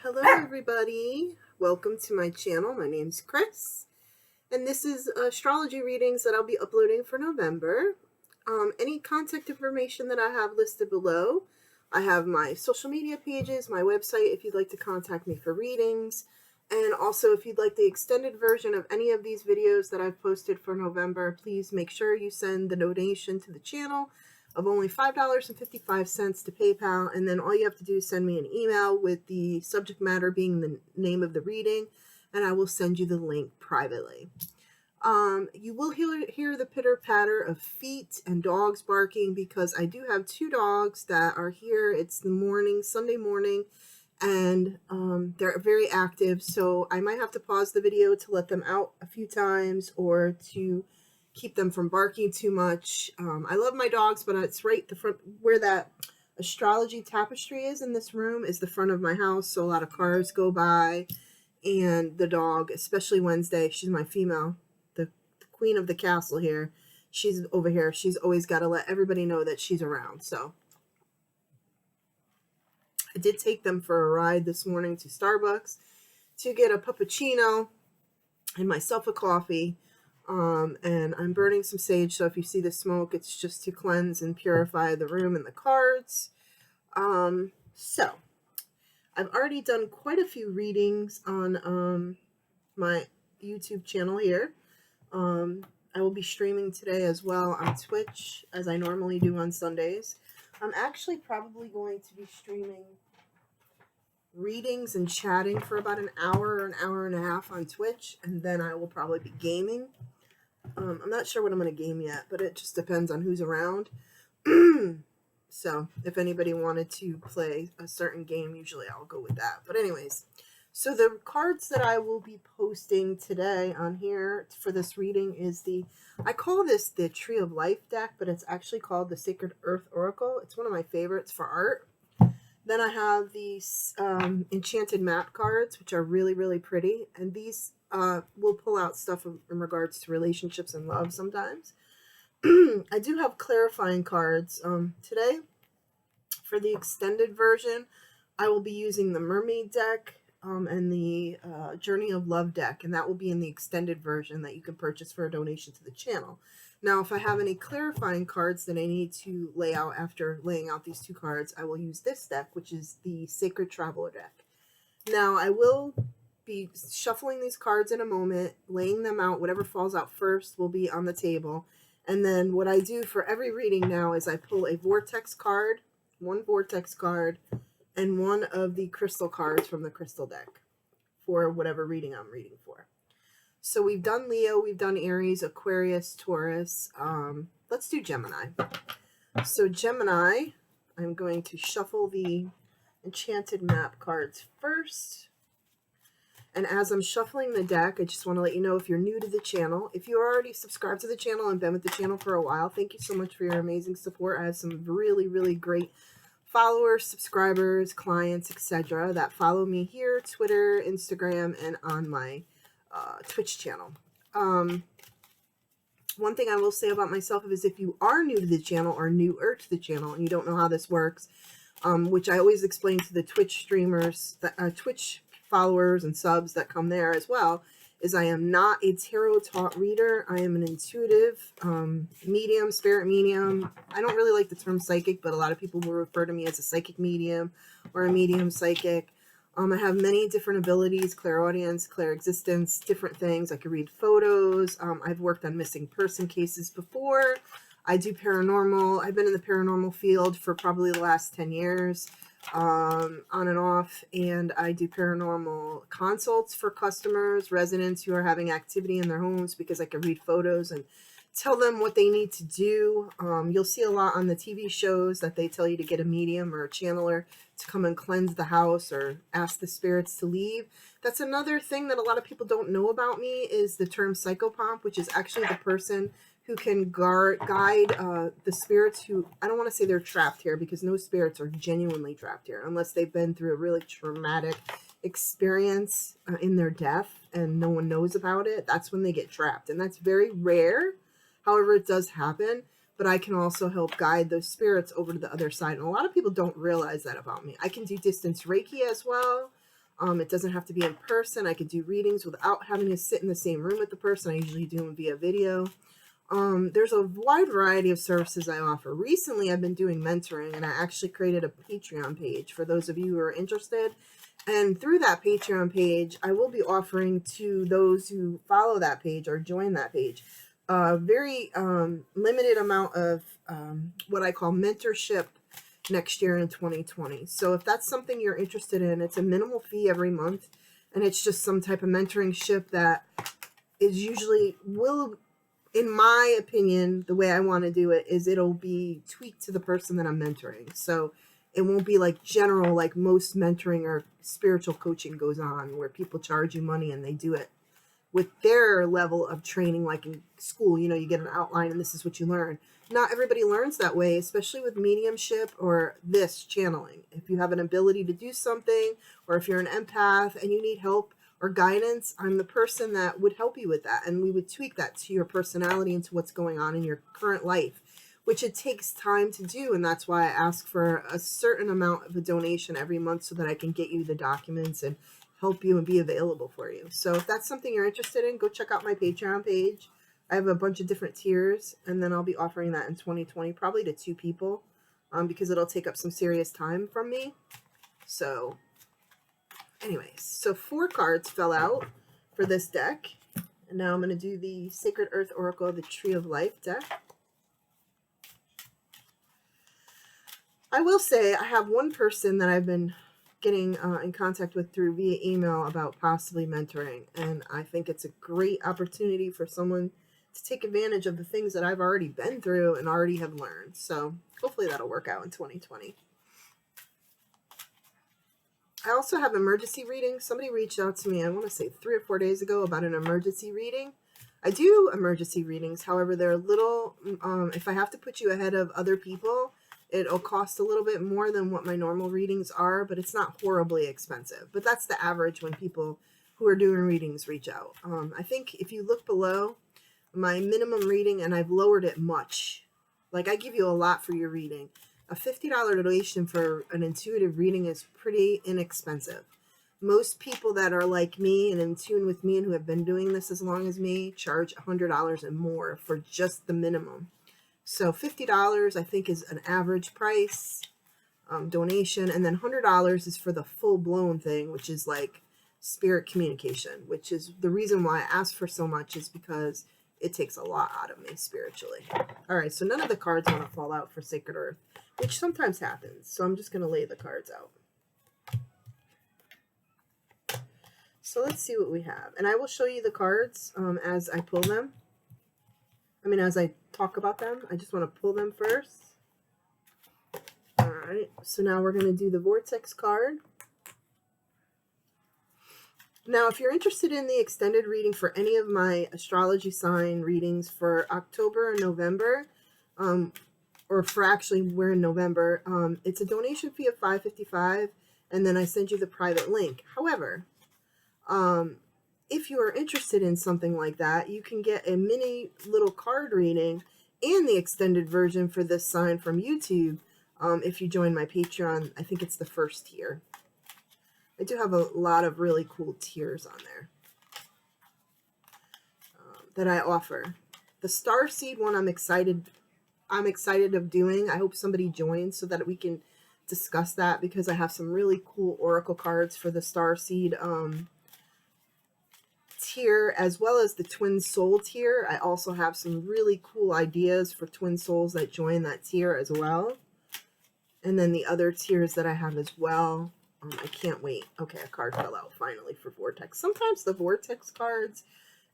Hello everybody, welcome to my channel. My name's Chris, and this is astrology readings that I'll be uploading for November. Any contact information that I have listed below. I have my social media pages, my website if you'd like to contact me for readings, and also if you'd like the extended version of any of these videos that I've posted for November, please make sure you send the donation to the channel of only $5.55 to PayPal, and then all you have to do is send me an email with the subject matter being the name of the reading, and I will send you the link privately. You will hear the pitter-patter of feet and dogs barking because I do have two dogs that are here. It's the morning, Sunday morning, and they're very active, so I might have to pause the video to let them out a few times or to keep them from barking too much. I love my dogs, but it's right the front where that astrology tapestry is in this room is the front of my house, so a lot of cars go by, and the dog, especially Wednesday, she's my female, the queen of the castle here, she's over here. She's always got to let everybody know that she's around. So I did take them for a ride this morning to Starbucks to get a puppuccino and myself a coffee. And I'm burning some sage, so if you see the smoke, it's just to cleanse and purify the room and the cards. So I've already done quite a few readings on my YouTube channel here. I will be streaming today as well on Twitch, as I normally do on Sundays. I'm actually probably going to be streaming readings and chatting for about an hour or an hour and a half on Twitch, and then I will probably be gaming. I'm not sure what I'm going to game yet, but it just depends on who's around. So if anybody wanted to play a certain game, usually I'll go with that. But anyways, so the cards that I will be posting today on here for this reading is I call this the Tree of Life deck, but it's actually called the Sacred Earth Oracle. It's one of my favorites for art. Then I have these enchanted map cards, which are really, really pretty. And these will pull out stuff in regards to relationships and love sometimes. I do have clarifying cards. Today, for the extended version, I will be using the Mermaid deck and the Journey of Love deck. And that will be in the extended version that you can purchase for a donation to the channel. Now, if I have any clarifying cards that I need to lay out after laying out these two cards, I will use this deck, which is the Sacred Traveler deck. Now, I will be shuffling these cards in a moment, laying them out. Whatever falls out first will be on the table. And then what I do for every reading now is I pull a vortex card, one vortex card, and one of the crystal cards from the crystal deck for whatever reading I'm reading for. So we've done Leo, we've done Aries, Aquarius, Taurus. Let's do Gemini. So Gemini, I'm going to shuffle the enchanted map cards first. And as I'm shuffling the deck, I just want to let you know, if you're new to the channel, if you're already subscribed to the channel and been with the channel for a while, thank you so much for your amazing support. I have some really, really great followers, subscribers, clients, etc. that follow me here, Twitter, Instagram, and on my Twitch channel. One thing I will say about myself is if you are new to the channel or newer to the channel and you don't know how this works, which I always explain to the Twitch streamers, Twitch followers and subs that come there as well, is I am not a tarot reader. I am an intuitive medium, spirit medium. I don't really like the term psychic, but a lot of people will refer to me as a psychic medium or a medium psychic. I have many different abilities: clairaudience, clairexistence, different things. I can read photos. I've worked on missing person cases before. I do paranormal. I've been in the paranormal field for probably the last 10 years. On and off, and I do paranormal consults for customers, residents who are having activity in their homes, because I can read photos and tell them what they need to do. You'll see a lot on the TV shows that they tell you to get a medium or a channeler to come and cleanse the house or ask the spirits to leave. That's another thing that a lot of people don't know about me, is the term psychopomp, which is actually the person who can guide the spirits who, I don't want to say they're trapped here, because no spirits are genuinely trapped here unless they've been through a really traumatic experience in their death and no one knows about it. That's when they get trapped, and that's very rare. However, it does happen. But I can also help guide those spirits over to the other side, and a lot of people don't realize that about me. I can do distance Reiki as well. It doesn't have to be in person. I could do readings without having to sit in the same room with the person. I usually do them via video. There's a wide variety of services I offer. Recently, I've been doing mentoring, and I actually created a Patreon page for those of you who are interested. And through that Patreon page, I will be offering to those who follow that page or join that page a very limited amount of what I call mentorship next year in 2020. So if that's something you're interested in, it's a minimal fee every month, and it's just some type of mentoring ship that is usually will, in my opinion, the way I want to do it is it'll be tweaked to the person that I'm mentoring. So it won't be like general, like most mentoring or spiritual coaching goes on, where people charge you money and they do it with their level of training, like in school. You know, you get an outline and this is what you learn. Not everybody learns that way, especially with mediumship or this channeling. If you have an ability to do something, or if you're an empath and you need help or guidance, I'm the person that would help you with that. And we would tweak that to your personality and to what's going on in your current life, which it takes time to do. And that's why I ask for a certain amount of a donation every month so that I can get you the documents and help you and be available for you. So if that's something you're interested in, go check out my Patreon page. I have a bunch of different tiers, and then I'll be offering that in 2020, probably to 2 people, because it'll take up some serious time from me. So anyways, so 4 cards fell out for this deck. And now I'm going to do the Sacred Earth Oracle, the Tree of Life deck. I will say I have one person that I've been getting in contact with through via email about possibly mentoring. And I think it's a great opportunity for someone to take advantage of the things that I've already been through and already have learned. So hopefully that'll work out in 2020. I also have emergency readings. Somebody reached out to me, I want to say 3 or 4 days ago, about an emergency reading. I do emergency readings. However, they're a little, if I have to put you ahead of other people, it'll cost a little bit more than what my normal readings are, but it's not horribly expensive. But that's the average when people who are doing readings reach out. I think if you look below, my minimum reading, and I've lowered it much. Like, I give you a lot for your reading. A $50 donation for an intuitive reading is pretty inexpensive. Most people that are like me and in tune with me and who have been doing this as long as me charge $100 and more for just the minimum. So $50 I think is an average price donation, and then $100 is for the full-blown thing, which is like spirit communication, which is the reason why I ask for so much, is because it takes a lot out of me spiritually. All right, so none of the cards want to fall out for Sacred Earth, which sometimes happens. So I'm just going to lay the cards out. So let's see what we have. And I will show you the cards as I pull them. I mean, as I talk about them. I just want to pull them first. All right, so now we're going to do the Vortex card. Now, if you're interested in the extended reading for any of my astrology sign readings for October or November, or for actually we're in November, it's a donation fee of $5.55, and then I send you the private link. However, if you are interested in something like that, you can get a mini little card reading and the extended version for this sign from YouTube if you join my Patreon. I think it's the first tier. I do have a lot of really cool tiers on there that I offer. The Starseed one I'm excited of doing. I hope somebody joins so that we can discuss that, because I have some really cool oracle cards for the Starseed tier, as well as the Twin Soul tier. I also have some really cool ideas for Twin Souls that join that tier as well. And then the other tiers that I have as well. I can't wait. Okay, a card fell out finally for Vortex. Sometimes the Vortex cards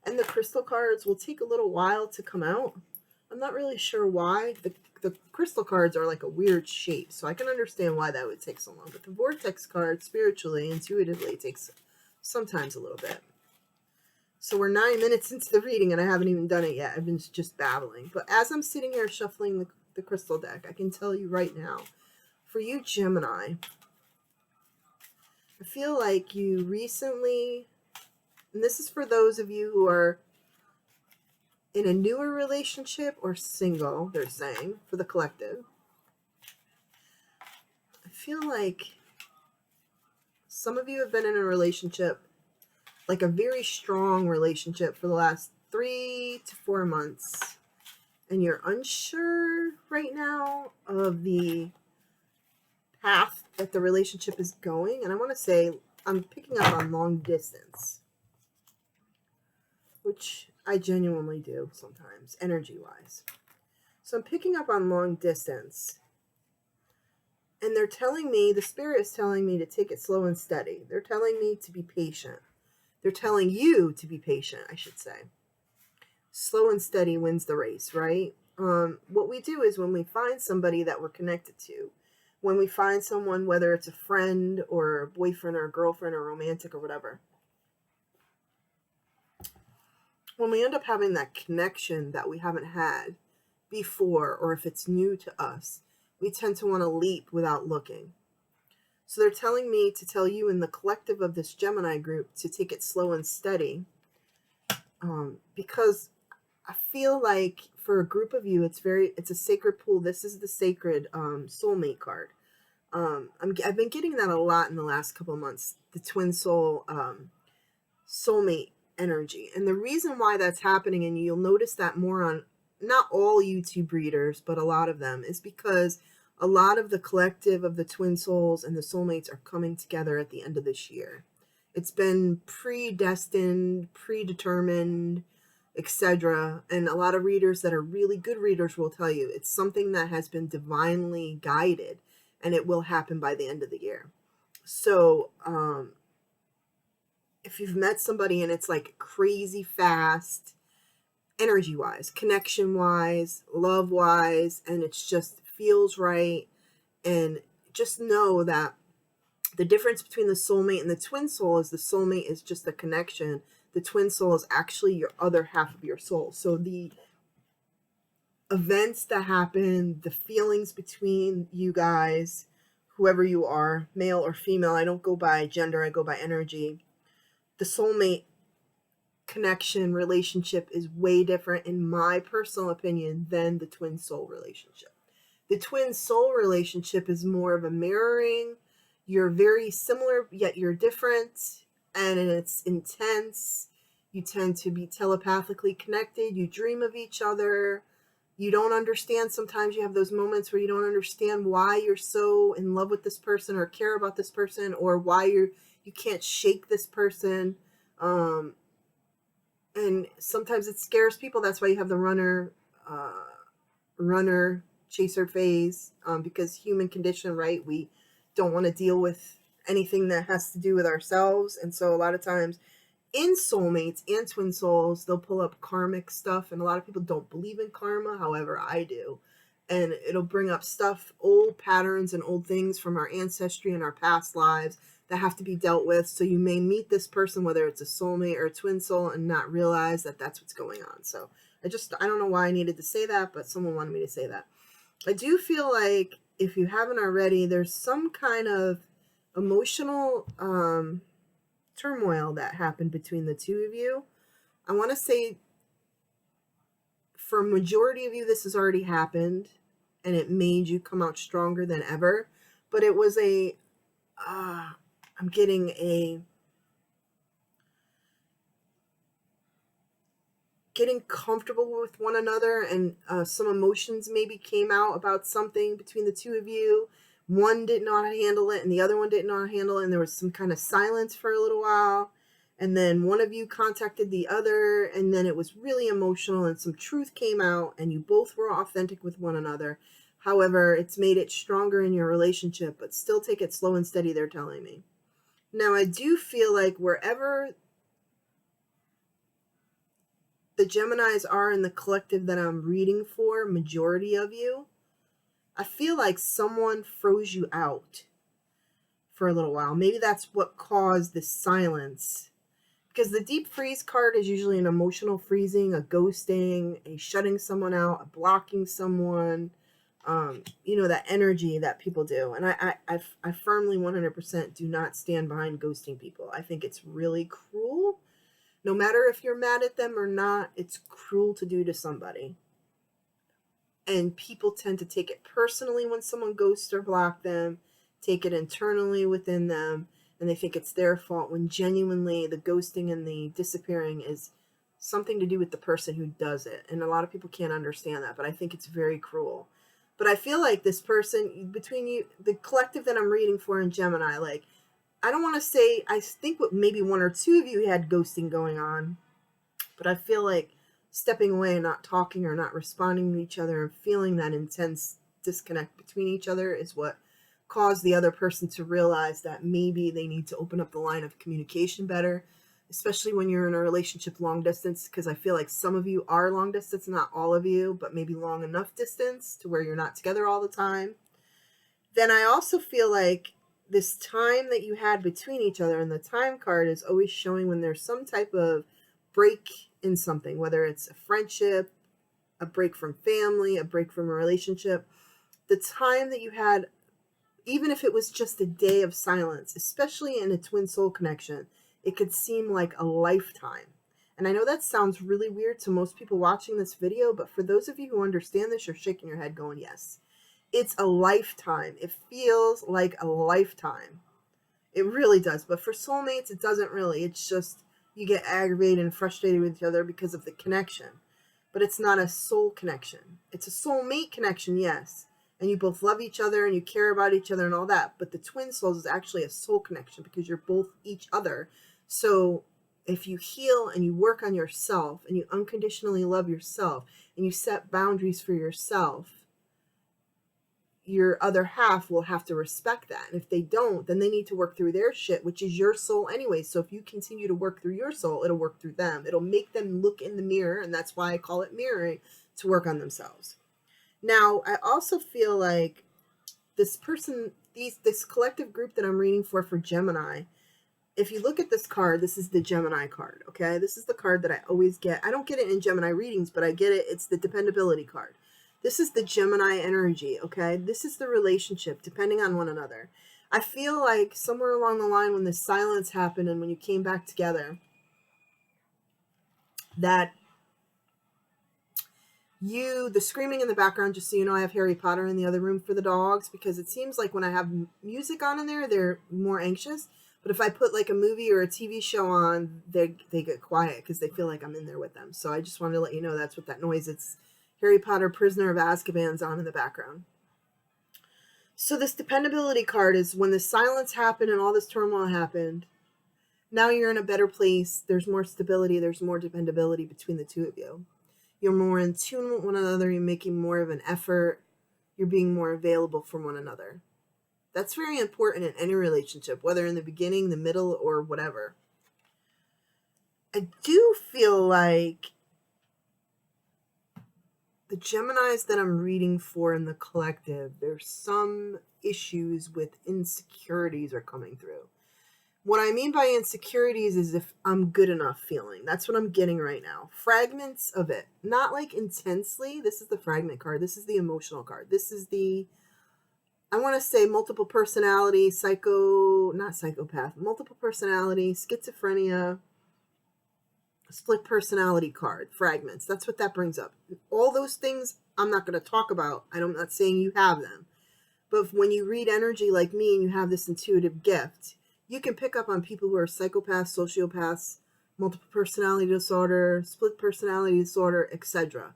and the crystal cards will take a little while to come out. I'm not really sure why. The crystal cards are like a weird shape, so I can understand why that would take so long. But the Vortex card, spiritually, intuitively, takes sometimes a little bit. So we're 9 minutes into the reading, and I haven't even done it yet. I've been just babbling. But as I'm sitting here shuffling the crystal deck, I can tell you right now, for you Gemini, I feel like you recently, and this is for those of you who are in a newer relationship or single, they're saying, for the collective. I feel like some of you have been in a relationship, like a very strong relationship, for the last 3 to 4 months, and you're unsure right now of the path that the relationship is going. And I want to say I'm picking up on long distance, which I genuinely do sometimes, energy-wise. So I'm picking up on long distance. And they're telling me, the spirit is telling me to take it slow and steady. They're telling me to be patient. They're telling you to be patient, I should say. Slow and steady wins the race, right? What we do is when we find somebody that we're connected to, when we find someone, whether it's a friend or a boyfriend or a girlfriend or romantic or whatever, when we end up having that connection that we haven't had before, or if it's new to us, we tend to want to leap without looking. So they're telling me to tell you in the collective of this Gemini group to take it slow and steady, because I feel like for a group of you, it's a sacred pool. This is the sacred soulmate card. I've been getting that a lot in the last couple of months, the twin soul soulmate energy. And the reason why that's happening, and you'll notice that more on not all YouTube readers, but a lot of them, is because a lot of the collective of the twin souls and the soulmates are coming together at the end of this year. It's been predestined, predetermined, etc. And a lot of readers that are really good readers will tell you it's something that has been divinely guided, and it will happen by the end of the year. So if you've met somebody and it's like crazy fast, energy-wise, connection-wise, love-wise, and it's just feels right, and just know that the difference between the soulmate and the twin soul is the soulmate is just a connection. The twin soul is actually your other half of your soul. So the events that happen, the feelings between you guys, whoever you are, male or female, I don't go by gender, I go by energy. The soulmate connection relationship is way different, in my personal opinion, than the twin soul relationship. The twin soul relationship is more of a mirroring. You're very similar, yet you're different, and it's intense. You tend to be telepathically connected. You dream of each other. You don't understand. Sometimes you have those moments where you don't understand why you're so in love with this person or care about this person, or why you can't shake this person. And sometimes it scares people. That's why you have the runner chaser phase, because human condition, right? We don't want to deal with anything that has to do with ourselves. And so a lot of times in soulmates and twin souls, they'll pull up karmic stuff. And a lot of people don't believe in karma. However, I do. And it'll bring up stuff, old patterns and old things from our ancestry and our past lives that have to be dealt with. So you may meet this person, whether it's a soulmate or a twin soul, and not realize that that's what's going on. So I don't know why I needed to say that, but someone wanted me to say that. I do feel like, if you haven't already, there's some kind of emotional turmoil that happened between the two of you. I want to say for a majority of you, this has already happened, and it made you come out stronger than ever. But it was I'm getting getting comfortable with one another, and some emotions maybe came out about something between the two of you. One did not handle it and the other one did not handle it, and there was some kind of silence for a little while, and then one of you contacted the other, and then it was really emotional and some truth came out, and you both were authentic with one another. However, it's made it stronger in your relationship, but still take it slow and steady, they're telling me. Now, I do feel like wherever the Geminis are in the collective that I'm reading for, majority of you, I feel like someone froze you out for a little while. Maybe that's what caused this silence. Because the deep freeze card is usually an emotional freezing, a ghosting, a shutting someone out, a blocking someone. That energy that people do. And I firmly 100% do not stand behind ghosting people. I think it's really cruel. No matter if you're mad at them or not, it's cruel to do to somebody. And people tend to take it personally when someone ghosts or block them, take it internally within them. and they think it's their fault, when genuinely the ghosting and the disappearing is something to do with the person who does it. And a lot of people can't understand that, but I think it's very cruel. But I feel like this person, between you, the collective that I'm reading for in Gemini, like, I don't want to say, I think maybe one or two of you had ghosting going on, but I feel like stepping away and not talking or not responding to each other and feeling that intense disconnect between each other is what caused the other person to realize that maybe they need to open up the line of communication better, especially when you're in a relationship long distance, because I feel like some of you are long distance, not all of you, but maybe long enough distance to where you're not together all the time. Then I also feel like this time that you had between each other, and the time card is always showing when there's some type of break in something, whether it's a friendship, a break from family, a break from a relationship. The time that you had, even if it was just a day of silence, especially in a twin soul connection, it could seem like a lifetime. And I know that sounds really weird to most people watching this video, but for those of you who understand this, you're shaking your head going, yes. It's a lifetime. It feels like a lifetime. It really does. But for soulmates, it doesn't really. It's just you get aggravated and frustrated with each other because of the connection. But it's not a soul connection. It's a soulmate connection, yes. And you both love each other and you care about each other and all that. But the twin souls is actually a soul connection because you're both each other. So if you heal and you work on yourself and you unconditionally love yourself and you set boundaries for yourself, your other half will have to respect that. And if they don't, then they need to work through their shit, which is your soul anyway. So if you continue to work through your soul, it'll work through them. It'll make them look in the mirror. And that's why I call it mirroring, to work on themselves. Now, I also feel like this person, this collective group that I'm reading for Gemini, if you look at this card, this is the Gemini card, okay? This is the card that I always get. I don't get it in Gemini readings, but I get it. It's the dependability card. This is the Gemini energy, okay? This is the relationship, depending on one another. I feel like somewhere along the line when the silence happened and when you came back together, that the screaming in the background, just so you know, I have Harry Potter in the other room for the dogs, because it seems like when I have music on in there, they're more anxious. But if I put like a movie or a TV show on, they get quiet because they feel like I'm in there with them. So I just wanted to let you know that's what that noise, it's Harry Potter Prisoner of Azkaban's on in the background. So this dependability card is when the silence happened and all this turmoil happened, now you're in a better place. There's more stability. There's more dependability between the two of you. You're more in tune with one another. You're making more of an effort. You're being more available for one another. That's very important in any relationship, whether in the beginning, the middle, or whatever. I do feel like the Geminis that I'm reading for in the collective, there's some issues with insecurities are coming through. What I mean by insecurities is if I'm good enough feeling. That's what I'm getting right now. Fragments of it. Not like intensely. This is the fragment card. This is the emotional card. This is the, I want to say multiple personality, not psychopath, multiple personality, schizophrenia, split personality card, fragments. That's what that brings up. All those things I'm not going to talk about. I'm not saying you have them. But when you read energy like me and you have this intuitive gift, you can pick up on people who are psychopaths, sociopaths, multiple personality disorder, split personality disorder, etc.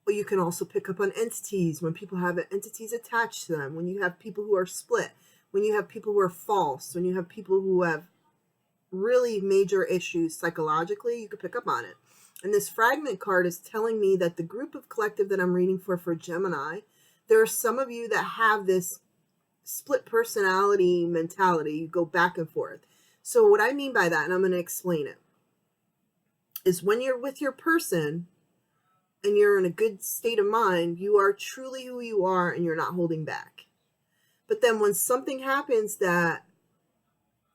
But you can also pick up on entities, when people have entities attached to them, when you have people who are split, when you have people who are false, when you have people who have really major issues psychologically, you could pick up on it. And this fragment card is telling me that the group of collective that I'm reading for Gemini, there are some of you that have this split personality mentality. You go back and forth. So what I mean by that, and I'm going to explain it, is when you're with your person and you're in a good state of mind, you are truly who you are and you're not holding back. But then when something happens that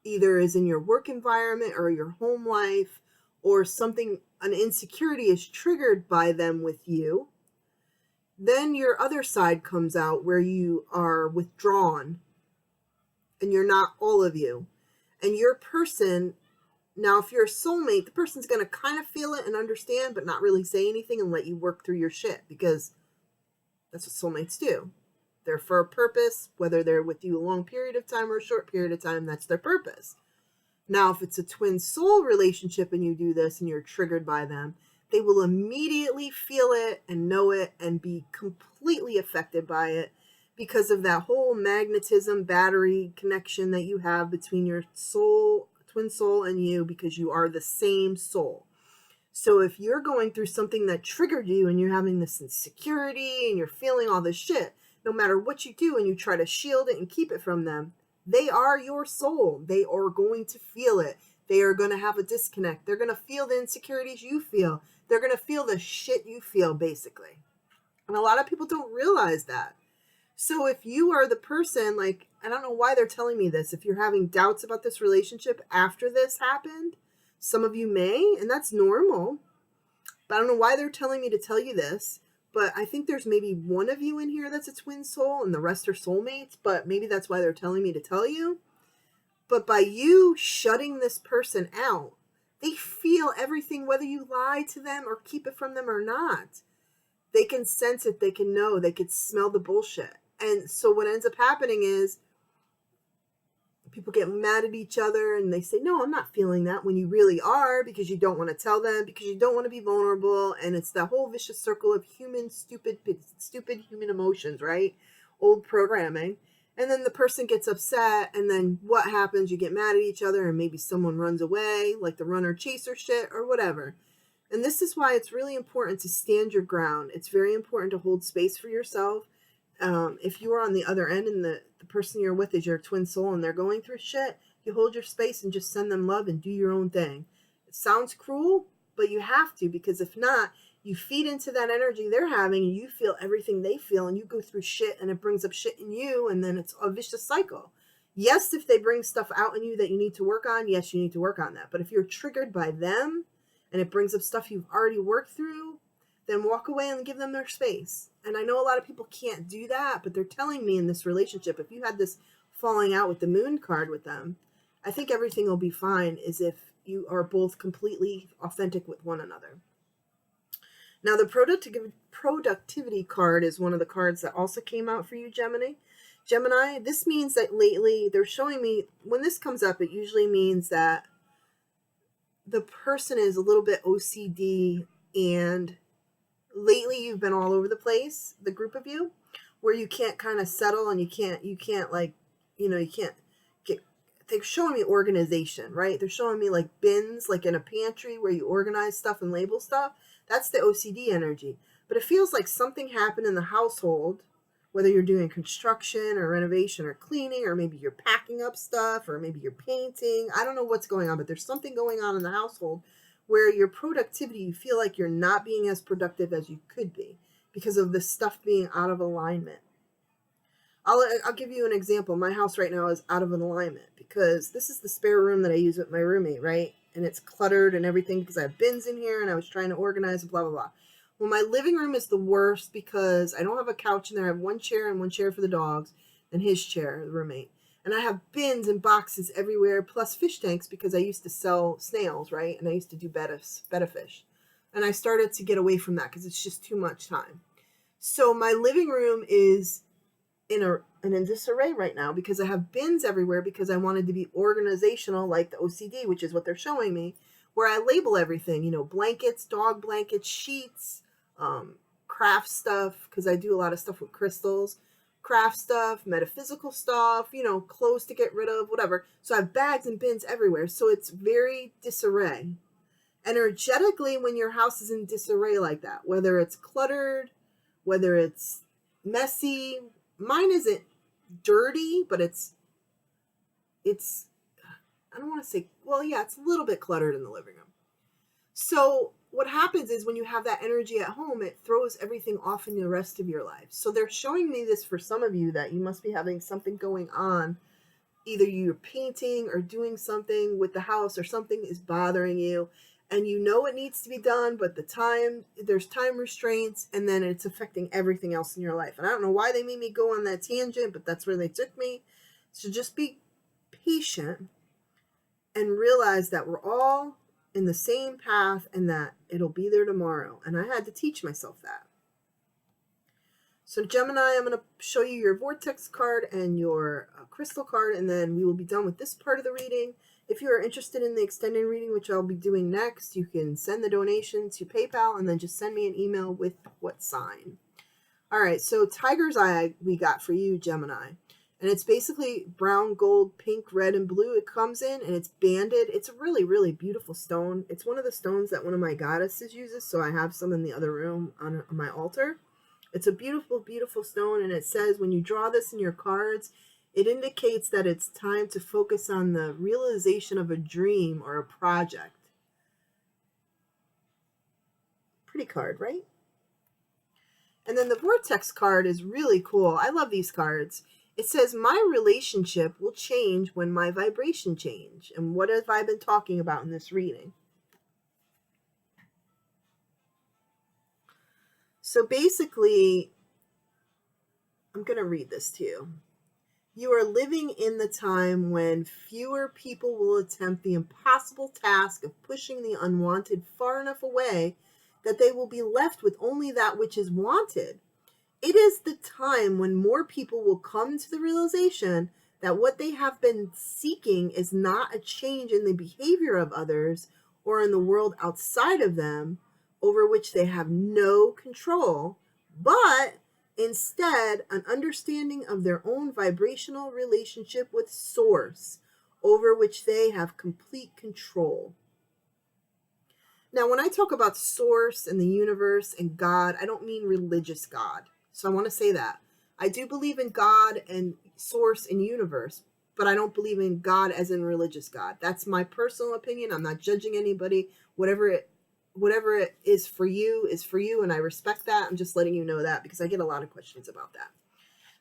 either is in your work environment or your home life, or something, an insecurity is triggered by them with you, then your other side comes out where you are withdrawn and you're not all of you. And your person, now if you're a soulmate, the person's going to kind of feel it and understand, but not really say anything and let you work through your shit, because that's what soulmates do. They're for a purpose, whether they're with you a long period of time or a short period of time, that's their purpose. Now, if it's a twin soul relationship and you do this and you're triggered by them, they will immediately feel it and know it and be completely affected by it because of that whole magnetism battery connection that you have between your soul, twin soul, and you, because you are the same soul. So if you're going through something that triggered you and you're having this insecurity and you're feeling all this shit, no matter what you do and you try to shield it and keep it from them, they are your soul. They are going to feel it. They are going to have a disconnect. They're going to feel the insecurities you feel. They're going to feel the shit you feel, basically. And a lot of people don't realize that. So if you are the person, like, I don't know why they're telling me this. If you're having doubts about this relationship after this happened, some of you may, and that's normal. But I don't know why they're telling me to tell you this. But I think there's maybe one of you in here that's a twin soul and the rest are soulmates. But maybe that's why they're telling me to tell you. But by you shutting this person out, they feel everything, whether you lie to them or keep it from them or not. They can sense it. They can know. They can smell the bullshit. And so what ends up happening is people get mad at each other and they say, no, I'm not feeling that, when you really are, because you don't want to tell them, because you don't want to be vulnerable. And it's that whole vicious circle of stupid human emotions, right? Old programming. And then the person gets upset, and then what happens? You get mad at each other, and maybe someone runs away, like the runner chaser shit or whatever. And this is why it's really important to stand your ground. It's very important to hold space for yourself. If you are on the other end and the person you're with is your twin soul and they're going through shit, you hold your space and just send them love and do your own thing. It sounds cruel, but you have to, because if not, you feed into that energy they're having and you feel everything they feel and you go through shit and it brings up shit in you, and then it's a vicious cycle. Yes, if they bring stuff out in you that you need to work on, yes, you need to work on that. But if you're triggered by them and it brings up stuff you've already worked through, then walk away and give them their space. And I know a lot of people can't do that, but they're telling me in this relationship, if you had this falling out with the moon card with them, I think everything will be fine, as if you are both completely authentic with one another. Now, the productivity card is one of the cards that also came out for you, Gemini. Gemini, this means that lately they're showing me, when this comes up, it usually means that the person is a little bit OCD, and lately you've been all over the place, the group of you, where you can't kind of settle, and you can't like, you can't get, they're showing me organization, right? They're showing me like bins, like in a pantry where you organize stuff and label stuff. That's the OCD energy. But it feels like something happened in the household, whether you're doing construction or renovation or cleaning, or maybe you're packing up stuff, or maybe you're painting. I don't know what's going on, but there's something going on in the household where your productivity, you feel like you're not being as productive as you could be because of the stuff being out of alignment. I'll give you an example. My house right now is out of alignment because this is the spare room that I use with my roommate, right? And it's cluttered and everything because I have bins in here and I was trying to organize, blah, blah, blah. Well, my living room is the worst because I don't have a couch in there. I have one chair and one chair for the dogs and his chair, the roommate. And I have bins and boxes everywhere, plus fish tanks because I used to sell snails, right? And I used to do betta fish. And I started to get away from that because it's just too much time. So my living room is in disarray right now because I have bins everywhere because I wanted to be organizational like the OCD, which is what they're showing me, where I label everything, blankets, dog blankets, sheets, craft stuff, because I do a lot of stuff with crystals, craft stuff, metaphysical stuff, clothes to get rid of, whatever. So I have bags and bins everywhere. So it's very disarray. Energetically, when your house is in disarray like that, whether it's cluttered, whether it's messy, mine isn't dirty, but it's I don't want to say, well, yeah, it's a little bit cluttered in the living room. So what happens is when you have that energy at home, it throws everything off in the rest of your life. So they're showing me this for some of you, that you must be having something going on. Either you're painting or doing something with the house, or something is bothering you and it needs to be done, but there's time restraints, and then it's affecting everything else in your life. And I don't know why they made me go on that tangent, but that's where they took me. So just be patient and realize that we're all in the same path and that it'll be there tomorrow. And I had to teach myself that. So Gemini, I'm going to show you your vortex card and your crystal card, and then we will be done with this part of the reading. If you are interested in the extended reading, which I'll be doing next, you can send the donation to PayPal and then just send me an email with what sign. All right, so Tiger's Eye we got for you, Gemini. And it's basically brown, gold, pink, red, and blue. It comes in and it's banded. It's a really, really beautiful stone. It's one of the stones that one of my goddesses uses, so I have some in the other room on my altar. It's a beautiful, beautiful stone, and it says when you draw this in your cards, it indicates that it's time to focus on the realization of a dream or a project. Pretty card, right? And then the Vortex card is really cool. I love these cards. It says, my relationship will change when my vibration change. And what have I been talking about in this reading? So basically, I'm going to read this to you. You are living in the time when fewer people will attempt the impossible task of pushing the unwanted far enough away that they will be left with only that which is wanted. It is the time when more people will come to the realization that what they have been seeking is not a change in the behavior of others or in the world outside of them over which they have no control, but instead an understanding of their own vibrational relationship with Source over which they have complete control. Now, when I talk about Source and the universe and God, I don't mean religious God. So I want to say that. I do believe in God and Source and universe, but I don't believe in God as in religious God. That's my personal opinion. I'm not judging anybody. Whatever it is for you, and I respect that. I'm just letting you know that because I get a lot of questions about that.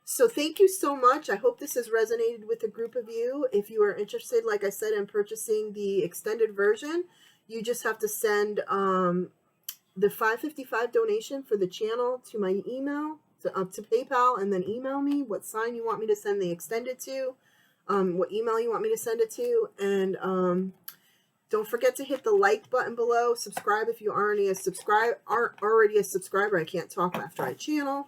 So thank you so much. I hope this has resonated with a group of you. If you are interested, like I said, in purchasing the extended version, you just have to send the $5.55 donation for the channel to my email, to PayPal, and then email me what sign you want me to send the extended to, what email you want me to send it to, and don't forget to hit the like button below. Subscribe if you aren't already a subscriber. I can't talk after I channel.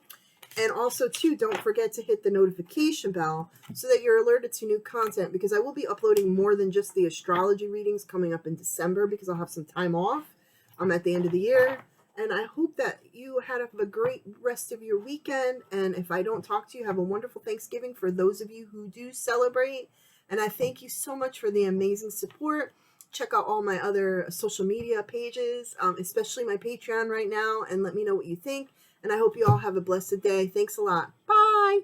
And also, too, don't forget to hit the notification bell so that you're alerted to new content, because I will be uploading more than just the astrology readings coming up in December because I'll have some time off. I'm at the end of the year. And I hope that you have a great rest of your weekend. And if I don't talk to you, have a wonderful Thanksgiving for those of you who do celebrate. And I thank you so much for the amazing support. Check out all my other social media pages, especially my Patreon right now, and let me know what you think. And I hope you all have a blessed day. Thanks a lot. Bye.